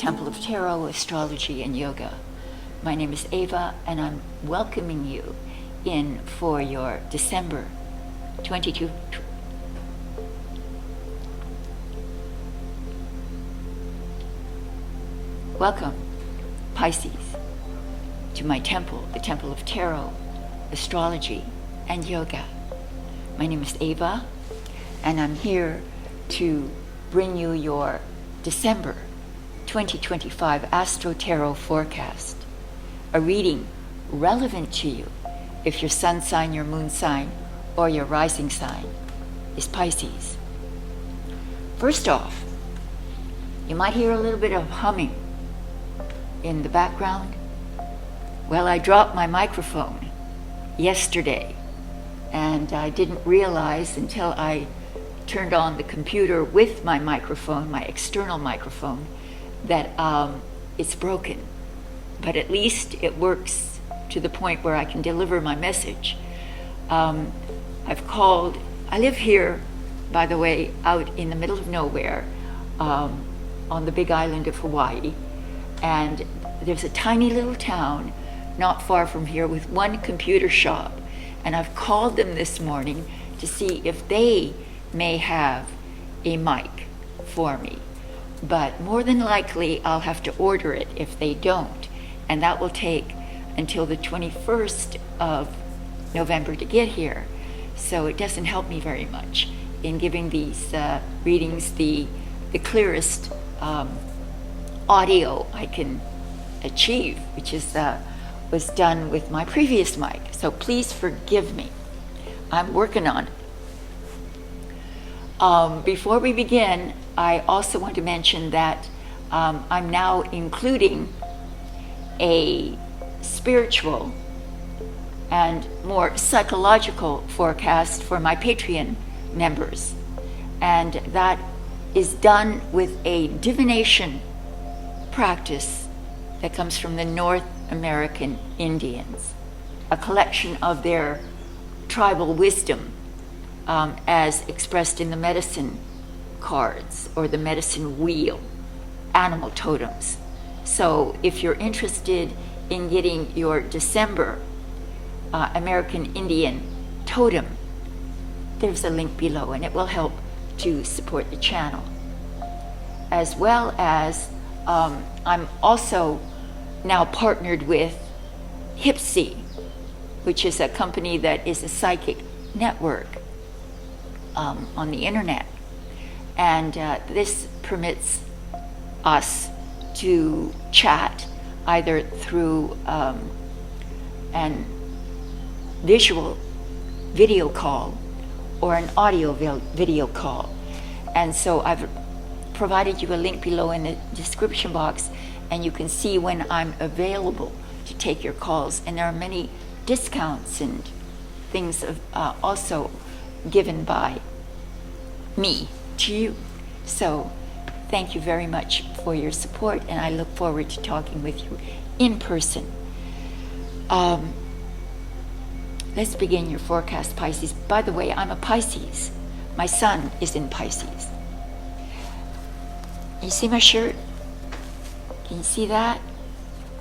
Temple of Tarot, Astrology, and Yoga. My name is Ava, and I'm welcoming you in for your December 22. Welcome, Pisces, to my temple, the Temple of Tarot, Astrology, and Yoga. My name is Ava, and I'm here to bring you your December 2025 Astro Tarot forecast, a reading relevant to you if your sun sign, your moon sign, or your rising sign is Pisces. First off, you might hear a little bit of humming in the background. Well, I dropped my microphone yesterday, and I didn't realize until I turned on the computer with my microphone, my external microphone, that it's broken. But at least it works to the point where I can deliver my message. I've called, I live here, by the way, out in the middle of nowhere, on the big island of Hawaii. And there's a tiny little town not far from here with one computer shop. And I've called them this morning to see if they may have a mic for me. But more than likely, I'll have to order it if they don't. And that will take until the 21st of November to get here. So it doesn't help me very much in giving these readings the clearest audio I can achieve, which is was done with my previous mic. So please forgive me. I'm working on it. Before we begin, I also want to mention that I'm now including a spiritual and more psychological forecast for my Patreon members. And that is done with a divination practice that comes from the North American Indians, a collection of their tribal wisdom as expressed in the medicine cards or the medicine wheel, animal totems. So if you're interested in getting your December American Indian totem, there's a link below, and it will help to support the channel. As well as I'm also now partnered with Hipsy, which is a company that is a psychic network on the internet. And this permits us to chat either through an visual video call or an audio video call. And so I've provided you a link below in the description box, and you can see when I'm available to take your calls. And there are many discounts and things also given by me to you. So thank you very much for your support, and I look forward to talking with you in person. Let's begin your forecast, Pisces. By the way, I'm a Pisces. My sun is in Pisces. You see my shirt? Can you see that?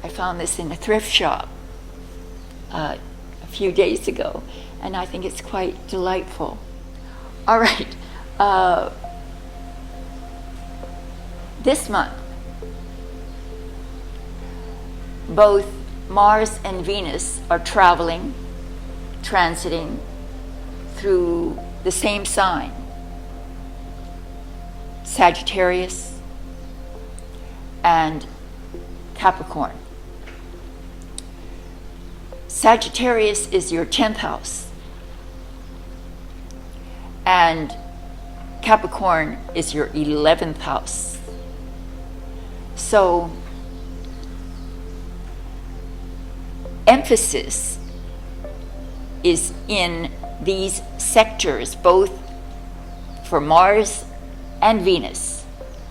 I found this in a thrift shop a few days ago, and I think it's quite delightful. All right. This month, both Mars and Venus are transiting through the same sign, Sagittarius and Capricorn. Sagittarius is your 10th house, and Capricorn is your 11th house. So emphasis is in these sectors, both for Mars and Venus.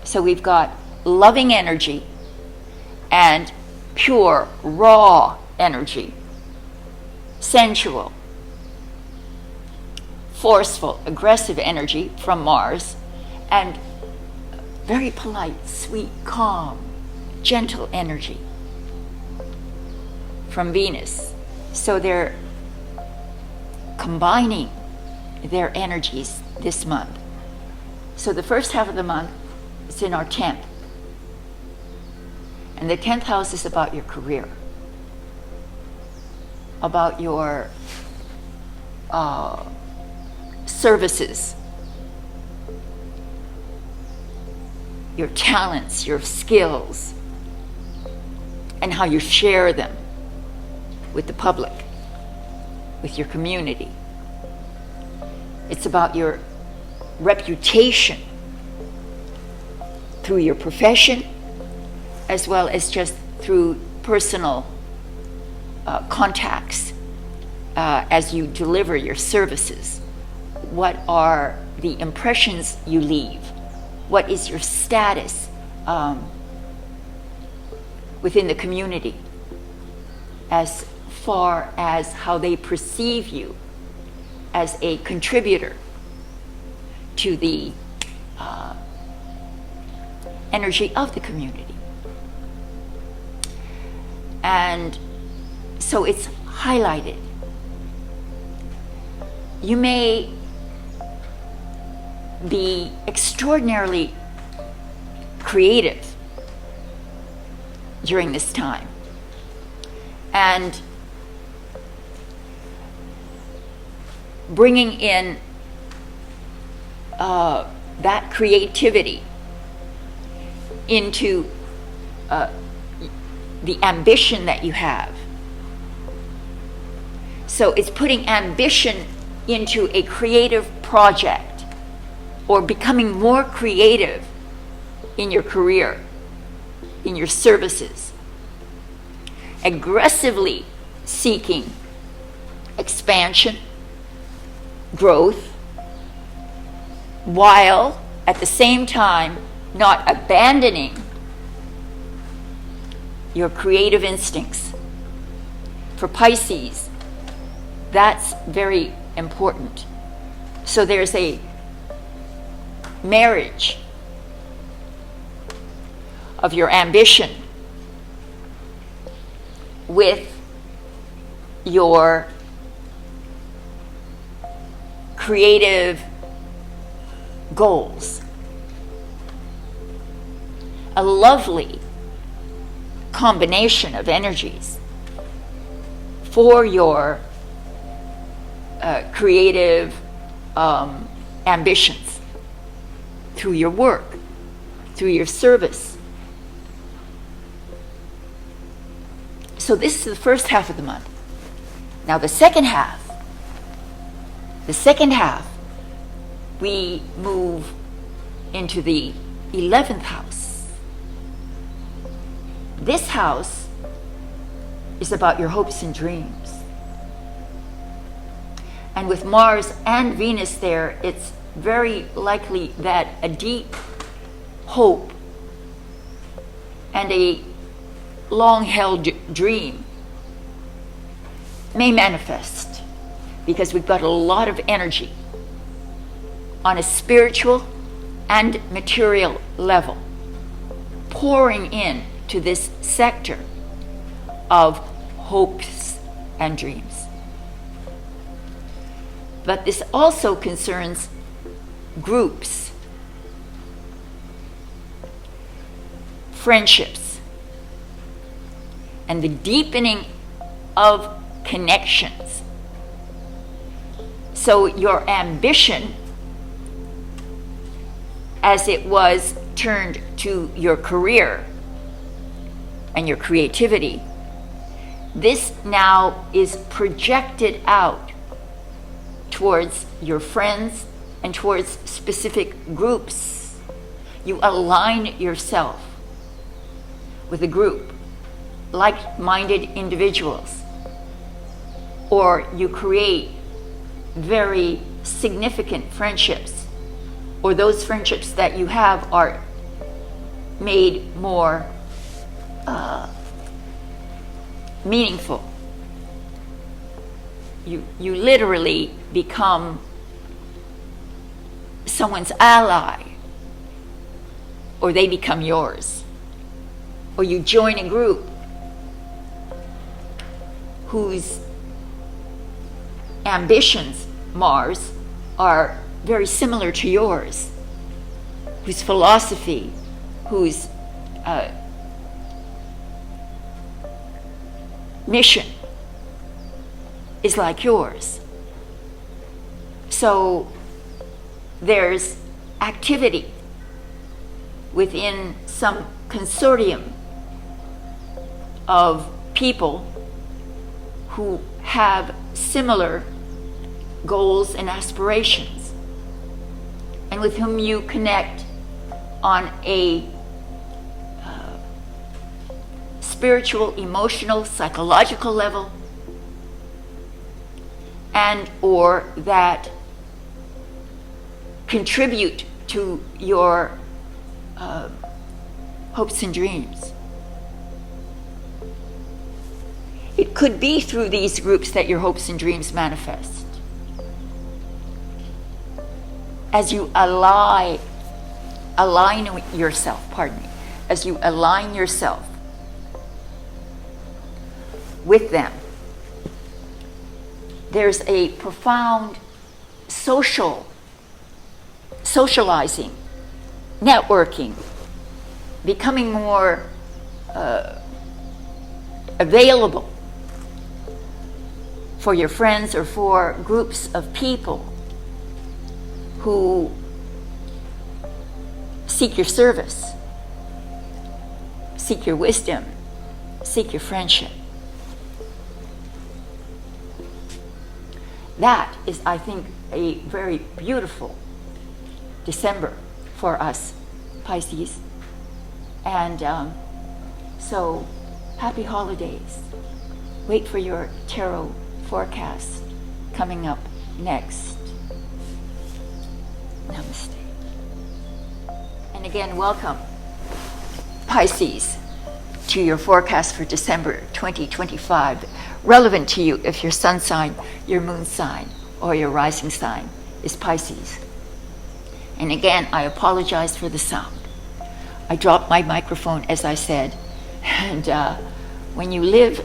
So we've got loving energy and pure, raw energy, sensual, forceful, aggressive energy from Mars, and very polite, sweet, calm, gentle energy from Venus. So they're combining their energies this month. So the first half of the month is in our 10th. And the 10th house is about your career, about your services, your talents, your skills, and how you share them with the public, with your community. It's about your reputation through your profession, as well as just through personal contacts as you deliver your services. What are the impressions you leave? What is your status within the community as far as how they perceive you as a contributor to the energy of the community? And so it's highlighted. You may be extraordinarily creative during this time, and bringing in that creativity into the ambition that you have. So it's putting ambition into a creative project, or becoming more creative in your career, in your services, aggressively seeking expansion, growth, while at the same time not abandoning your creative instincts. For Pisces, that's very important. So there's a marriage of your ambition with your creative goals. A lovely combination of energies for your creative ambitions through your work, through your service. So this is the first half of the month. Now the second half, we move into the 11th house. This house is about your hopes and dreams. And with Mars and Venus there, it's very likely that a deep hope and a long-held dream may manifest, because we've got a lot of energy on a spiritual and material level pouring in to this sector of hopes and dreams. But this also concerns groups, friendships, and the deepening of connections. So your ambition, as it was turned to your career and your creativity, this now is projected out towards your friends and towards specific groups. You align yourself with a group, like-minded individuals, or you create very significant friendships, or those friendships that you have are made more meaningful. You literally become someone's ally, or they become yours. or you join a group whose ambitions, Mars, are very similar to yours, whose philosophy, whose mission is like yours. So there's activity within some consortium of people who have similar goals and aspirations, and with whom you connect on a spiritual, emotional, psychological level, and or that contribute to your hopes and dreams. It could be through these groups that your hopes and dreams manifest. As you align yourself, as you align yourself with them, there's a profound socializing, networking, becoming more available for your friends or for groups of people who seek your service, seek your wisdom, seek your friendship. That is, I think, a very beautiful December for us, Pisces. And so, happy holidays. Wait for your tarot forecast coming up next. Namaste. And again, welcome, Pisces, to your forecast for December 2025, relevant to you if your sun sign, your moon sign, or your rising sign is Pisces. And again, I apologize for the sound. I dropped my microphone, as I said, and when you live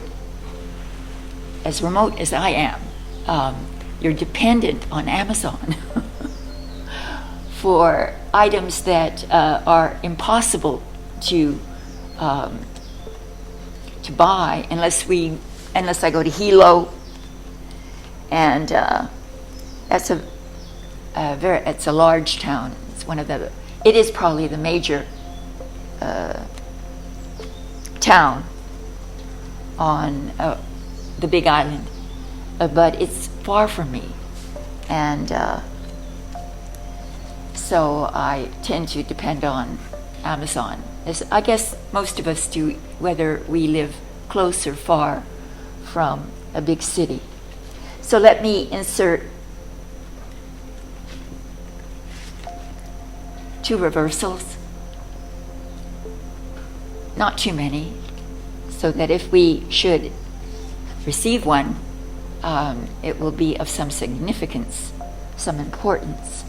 as remote as I am, you're dependent on Amazon for items that are impossible to buy unless I go to Hilo, and it's a large town. It is probably the major town on the Big Island, but it's far from me, and so I tend to depend on Amazon, as I guess most of us do, whether we live close or far from a big city. So let me insert 2 reversals, not too many, so that if we should receive one, it will be of some significance, some importance.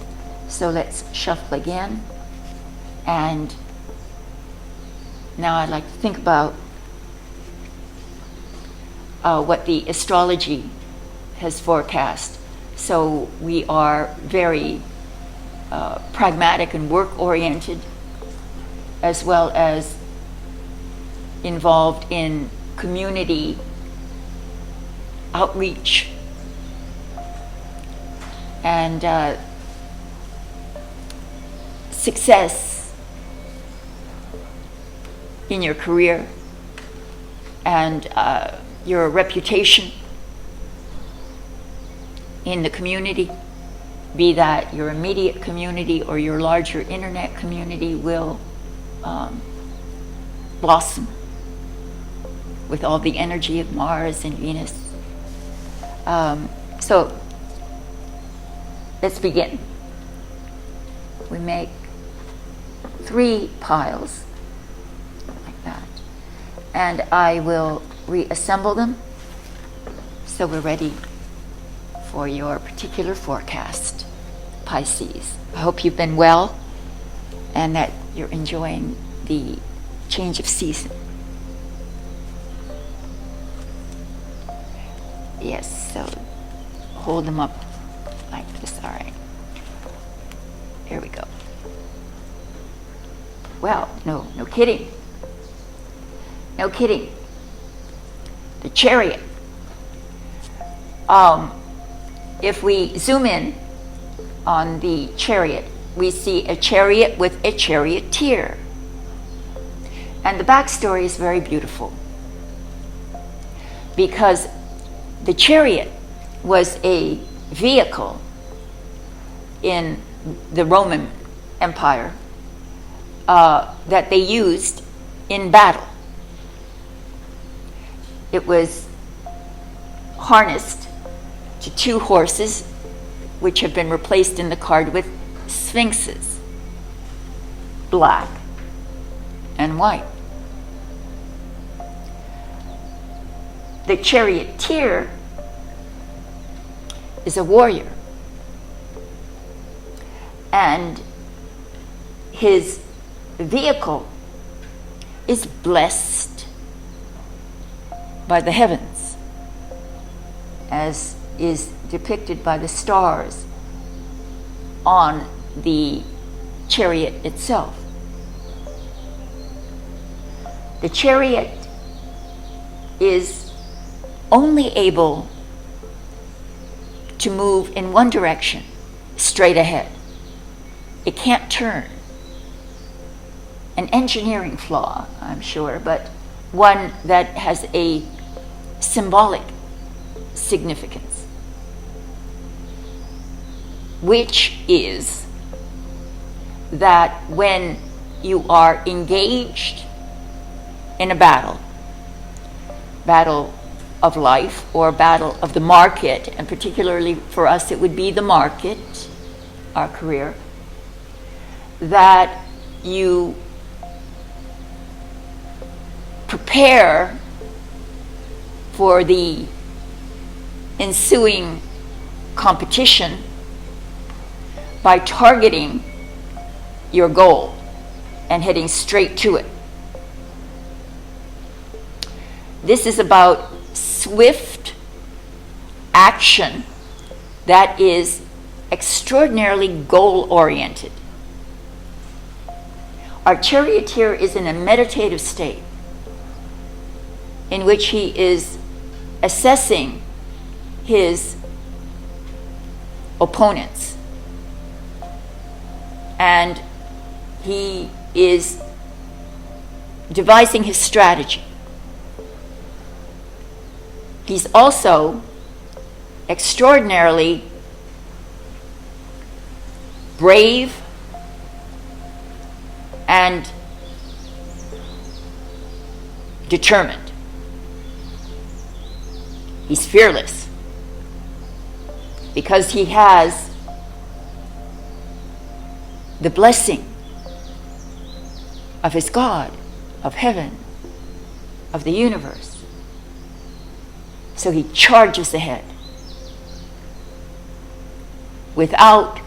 So let's shuffle again. And now I'd like to think about what the astrology has forecast. So we are very pragmatic and work-oriented, as well as involved in community outreach and success in your career and your reputation in the community, be that your immediate community or your larger internet community, will blossom with all the energy of Mars and Venus. So let's begin. We make 3 piles like that, and I will reassemble them so we're ready for your particular forecast, Pisces. I hope you've been well and that you're enjoying the change of season. Yes, so hold them up like this. All right. Here we go. Well, no kidding. No kidding. The chariot. If we zoom in on the chariot, we see a chariot with a charioteer. And the backstory is very beautiful, because the chariot was a vehicle in the Roman Empire that they used in battle. It was harnessed to two horses, which have been replaced in the card with sphinxes, black and white. The charioteer is a warrior, and his vehicle is blessed by the heavens, as is depicted by the stars on the chariot itself. The chariot is only able to move in one direction, straight ahead. It can't turn. An engineering flaw, I'm sure, but one that has a symbolic significance, which is that when you are engaged in a battle of life or battle of the market, and particularly for us it would be the market, our career, that you prepare for the ensuing competition by targeting your goal and heading straight to it. This is about swift action that is extraordinarily goal-oriented. Our charioteer is in a meditative state in which he is assessing his opponents, and he is devising his strategy. He's also extraordinarily brave and determined. He's fearless because he has the blessing of his God, of heaven, of the universe. So he charges ahead without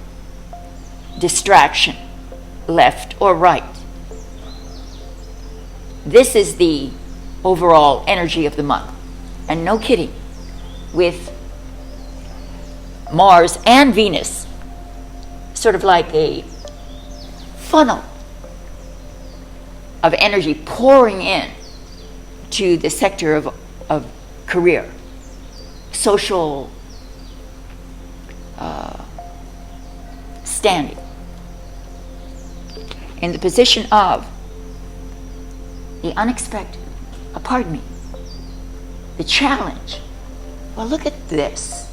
distraction, left or right. This is the overall energy of the month. And no kidding, with Mars and Venus sort of like a funnel of energy pouring in to the sector of career, social standing, in the position of the unexpected, pardon me, the challenge. Well, look at this.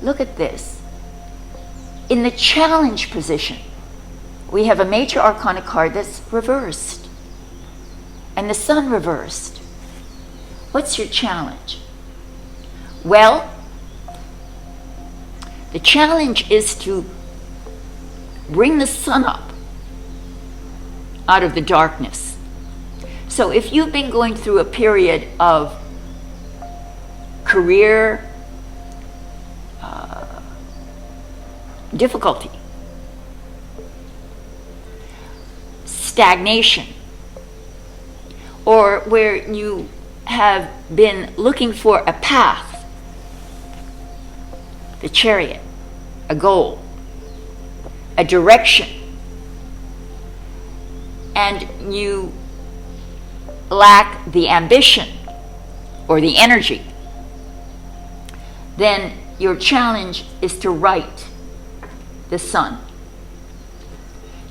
Look at this. In the challenge position, we have a major arcana card that's reversed, and the sun reversed. What's your challenge? Well, the challenge is to bring the sun up out of the darkness. So if you've been going through a period of career difficulty, stagnation, or where you have been looking for a path, the chariot, a goal, a direction, and you lack the ambition or the energy, then your challenge is to write the sun,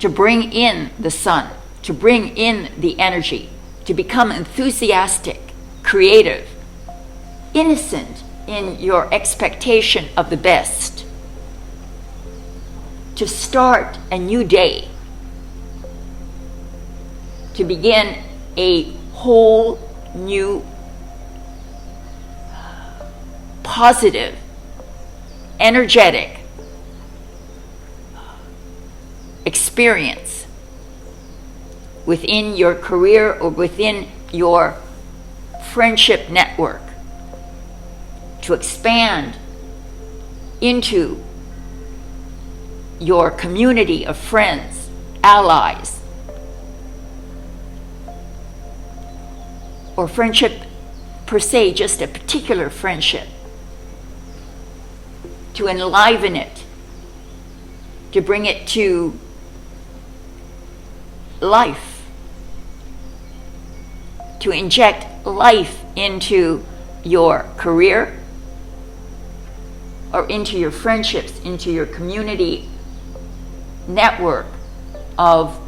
to bring in the sun, to bring in the energy, to become enthusiastic, creative, innocent in your expectation of the best, to start a new day, to begin a whole new positive, energetic experience within your career or within your friendship network, to expand into your community of friends, allies, or friendship per se, just a particular friendship, to enliven it, to bring it to life, to inject life into your career or into your friendships, into your community network of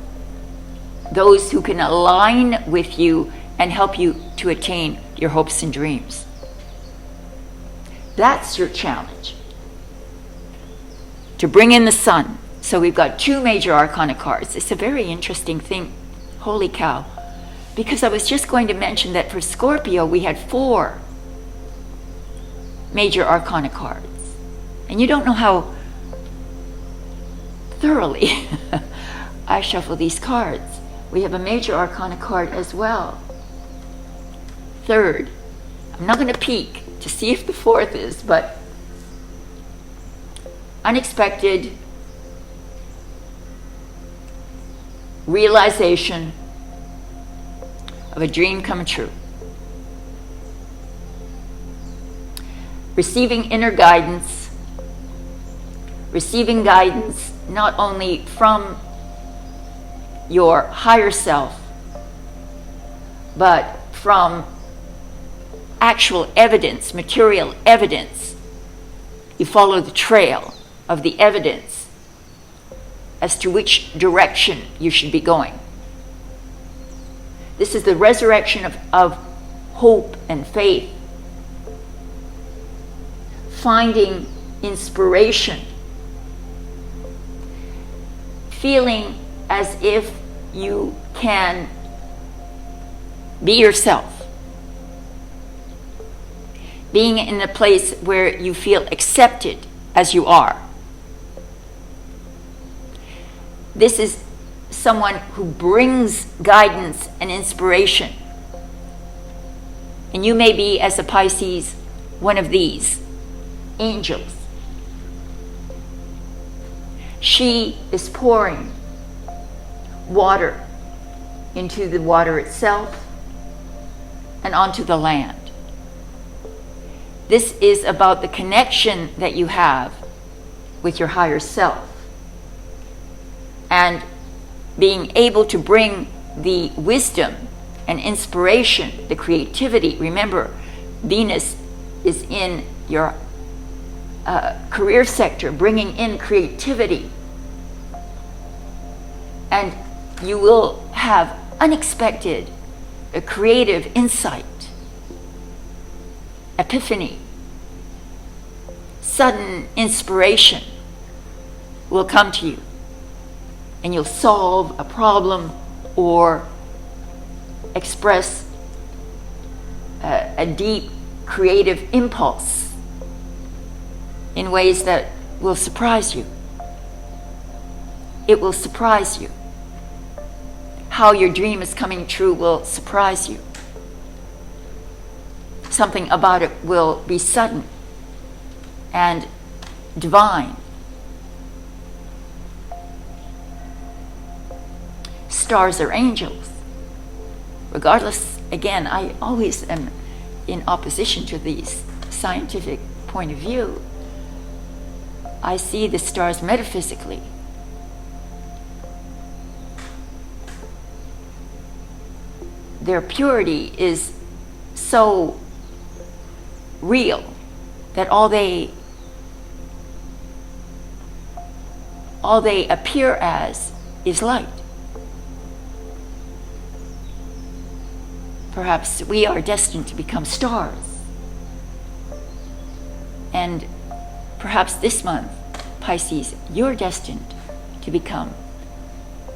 those who can align with you and help you to attain your hopes and dreams. That's your challenge, to bring in the sun. So we've got 2 major arcana cards. It's a very interesting thing. Holy cow. Because I was just going to mention that for Scorpio, we had 4 major arcana cards. And you don't know how thoroughly I shuffle these cards. We have a major arcana card as well. 3rd. I'm not going to peek to see if the 4th is, but unexpected realization of a dream come true. Receiving inner guidance, receiving guidance not only from your higher self, but from actual evidence, material evidence. You follow the trail of the evidence as to which direction you should be going. This is the resurrection of hope and faith. Finding inspiration. Feeling as if you can be yourself. Being in a place where you feel accepted as you are. This is someone who brings guidance and inspiration. And you may be, as a Pisces, one of these angels. She is pouring water into the water itself and onto the land. This is about the connection that you have with your higher self and being able to bring the wisdom and inspiration, the creativity. Remember, Venus is in your career sector, bringing in creativity. And you will have unexpected, creative insight, epiphany, sudden inspiration will come to you. And you'll solve a problem or express a deep creative impulse in ways that will surprise you. It will surprise you. How your dream is coming true will surprise you. Something about it will be sudden and divine. Stars are angels, regardless again, I always am in opposition to these scientific point of view. I see the stars metaphysically. Their purity is so real that all they appear as is light. Perhaps we are destined to become stars. And perhaps this month, Pisces, you're destined to become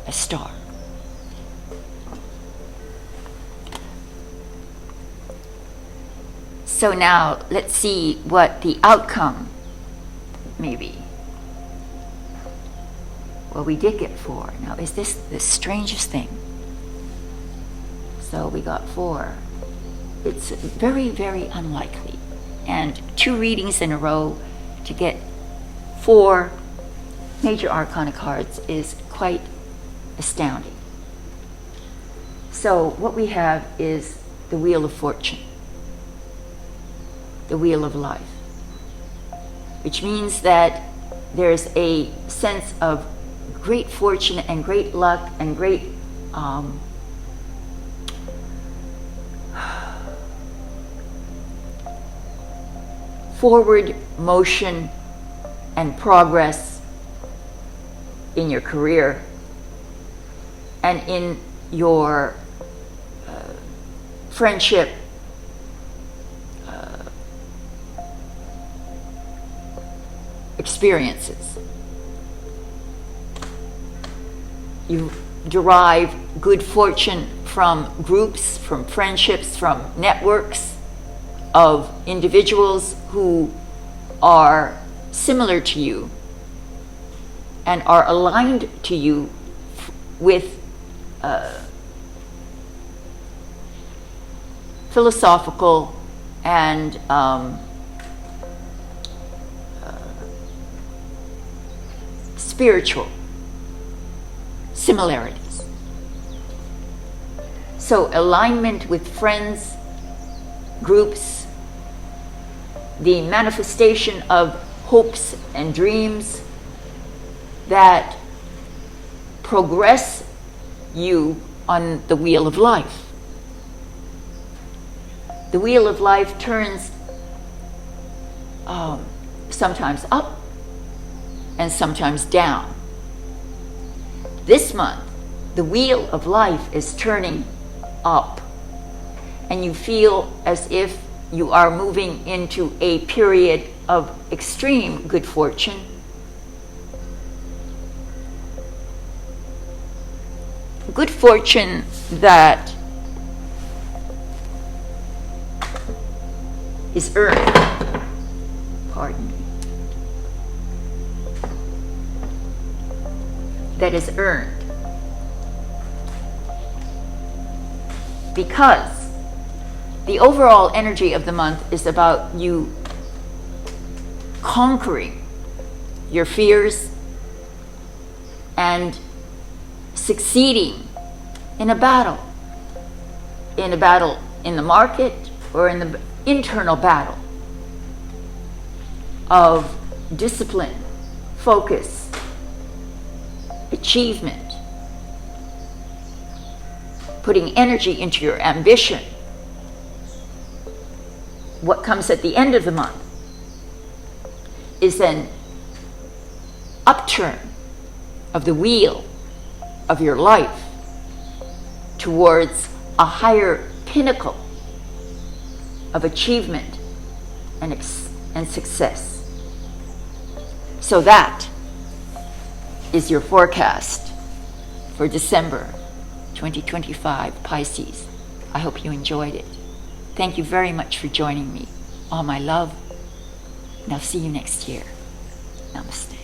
a star. So now let's see what the outcome may be. Well, we did get 4. Now, is this the strangest thing? So we got 4. It's very, very unlikely. And 2 readings in a row to get 4 major arcana cards is quite astounding. So what we have is the Wheel of Fortune, the Wheel of Life, which means that there's a sense of great fortune and great luck and great forward motion and progress in your career and in your friendship, experiences. You derive good fortune from groups, from friendships, from networks of individuals who are similar to you and are aligned to you with philosophical and spiritual similarities. So alignment with friends, groups, the manifestation of hopes and dreams that progress you on the wheel of life. The wheel of life turns sometimes up and sometimes down. This month, the wheel of life is turning up, and you feel as if you are moving into a period of extreme good fortune. Good fortune that is earned. Pardon me. That is earned. Because the overall energy of the month is about you conquering your fears and succeeding in a battle in the market or in the internal battle of discipline, focus, achievement, putting energy into your ambition. What comes at the end of the month is an upturn of the wheel of your life towards a higher pinnacle of achievement and success. So that is your forecast for December 2025, Pisces. I hope you enjoyed it. Thank you very much for joining me. All my love, and I'll see you next year. Namaste.